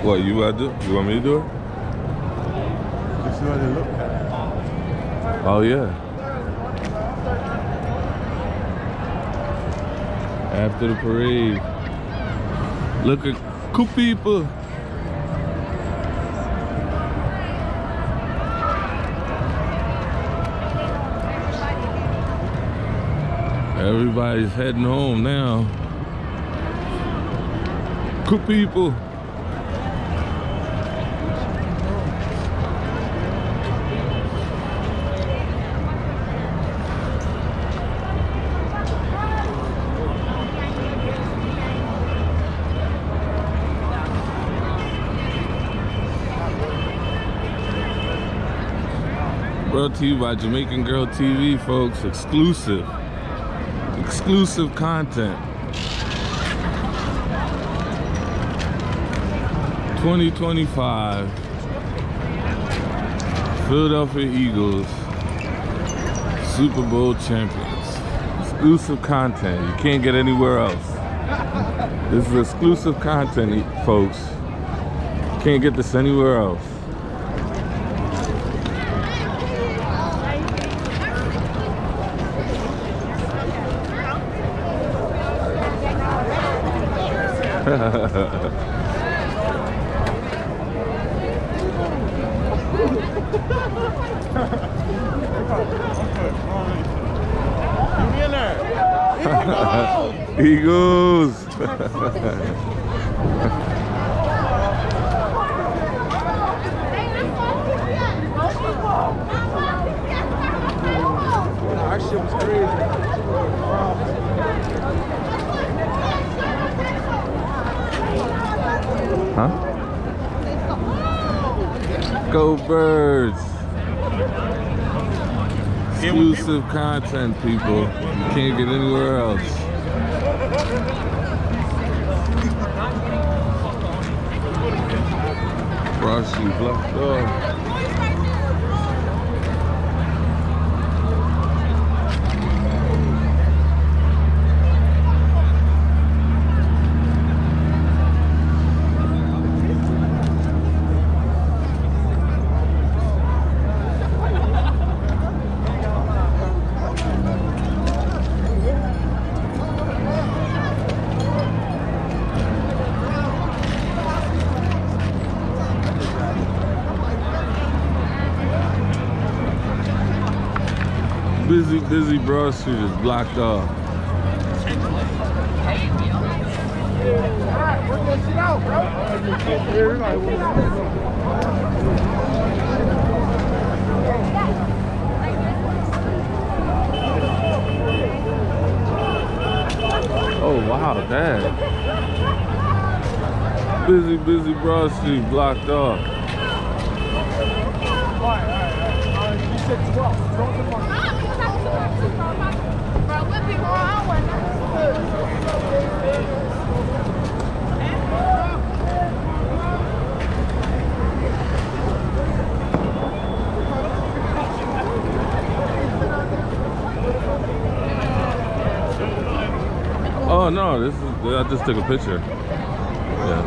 What, you want to do? You want me to do it? This is what they look at. Oh, yeah. After the parade. Look at cool people. Everybody's heading home now. Cool people. Brought to you by Jamaican Girl TV, folks. Exclusive content. 2025 Philadelphia Eagles Super Bowl champions. Exclusive content. You can't get anywhere else. This is exclusive content, folks. Can't get this anywhere else. Eagles. Our shit was crazy. Huh? Go Birds. Exclusive content, people. You can't get anywhere else. Frosty blocked off. Busy Broad Street is blocked off. Oh wow, dang. Busy Broad Street blocked off. You said 12. Oh no, this is, I just took a picture. Yeah.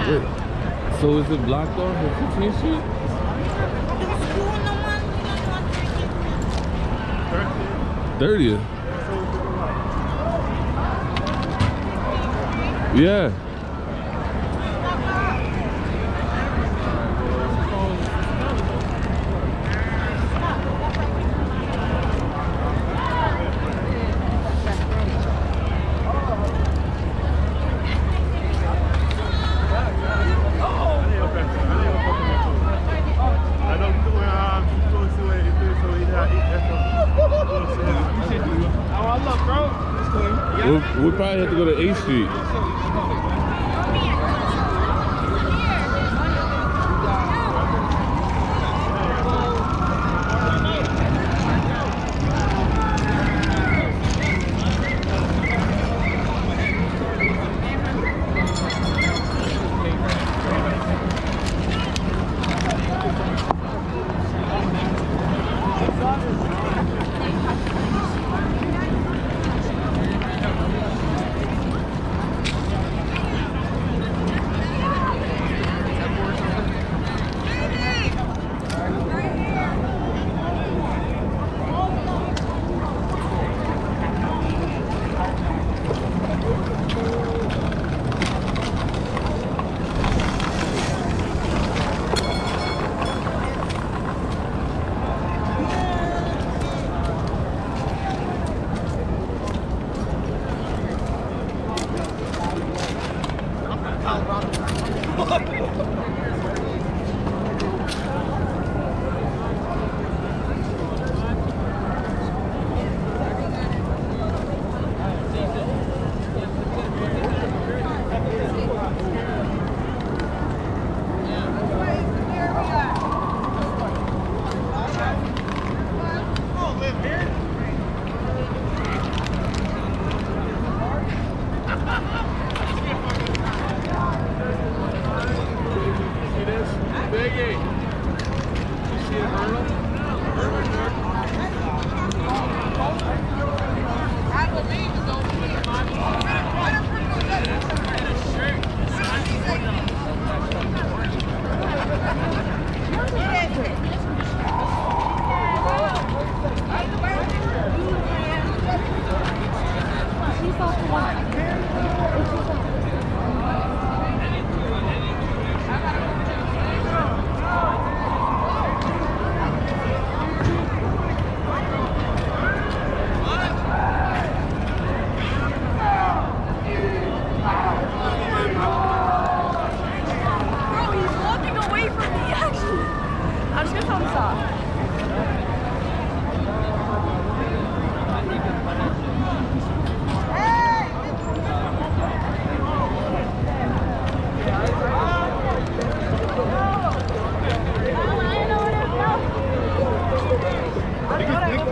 Wait, so is it blocked off at 15th Street? 30th? Yeah. We'll probably have to go to 8th Street.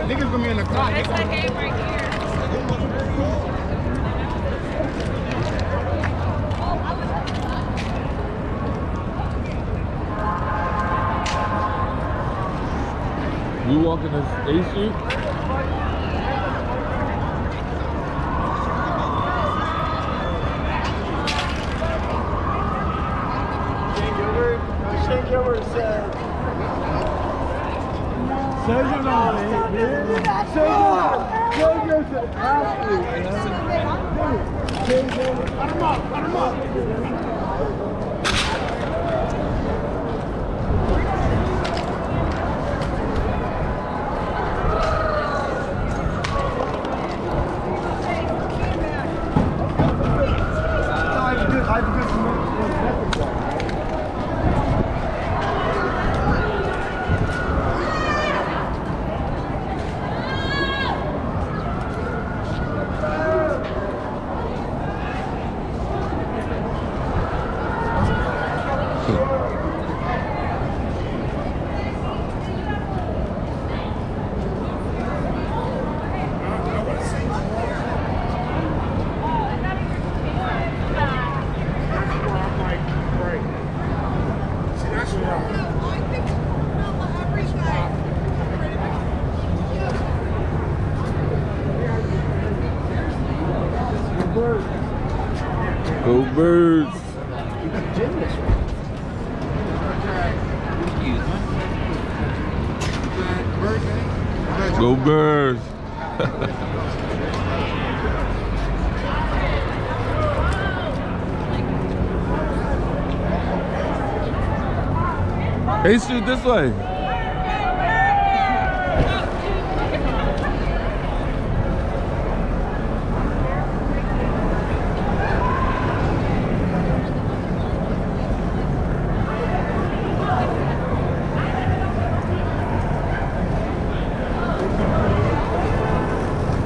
Niggas gonna be in the car. That's that game right here. You walking this A Street? Shane Gilbert said. Shane Gilbert said athlete, man. Shane Gilbert. Cut him up. Go Birds. Go Birds. Hey, shoot this way.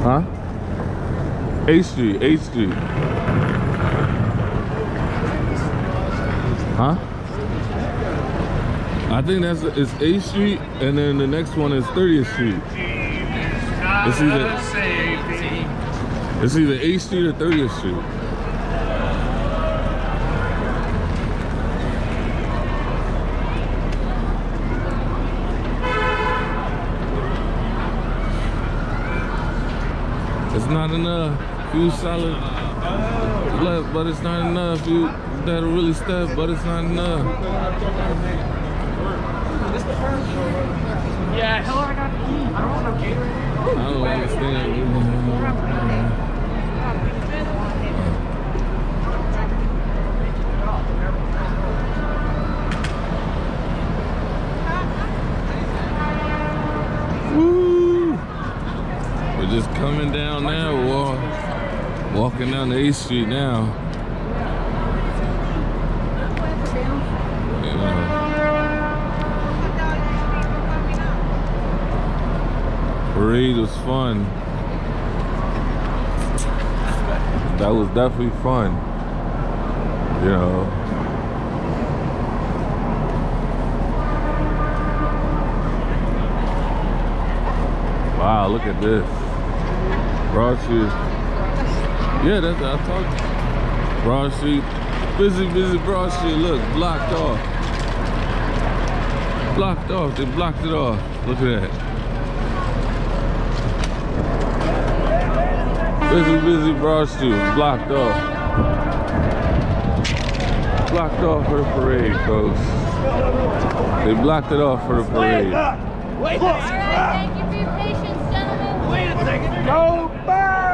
Huh? A Street, A Street. Huh? I think it's A Street, and then the next one is 30th Street. It's either A Street or 30th Street. It's not enough. Few solid left, but it's not enough. You gotta really step, but it's not enough. Yeah, hello, I got keys. I don't want no Gatorade. I don't understand. Woo! We're just coming down now. Walking down the 8th Street now. Parade was fun. That was definitely fun. You know. Wow, look at this. Broad Street. Yeah, that's what I talked. Broad Street. Busy Broad Street. Look, blocked off. Blocked off. They blocked it off. Look at that. Busy Broad Street was blocked off. Blocked off for the parade, folks. They blocked it off for the parade. All right, thank you for your patience, gentlemen. Wait a second. Go Birds!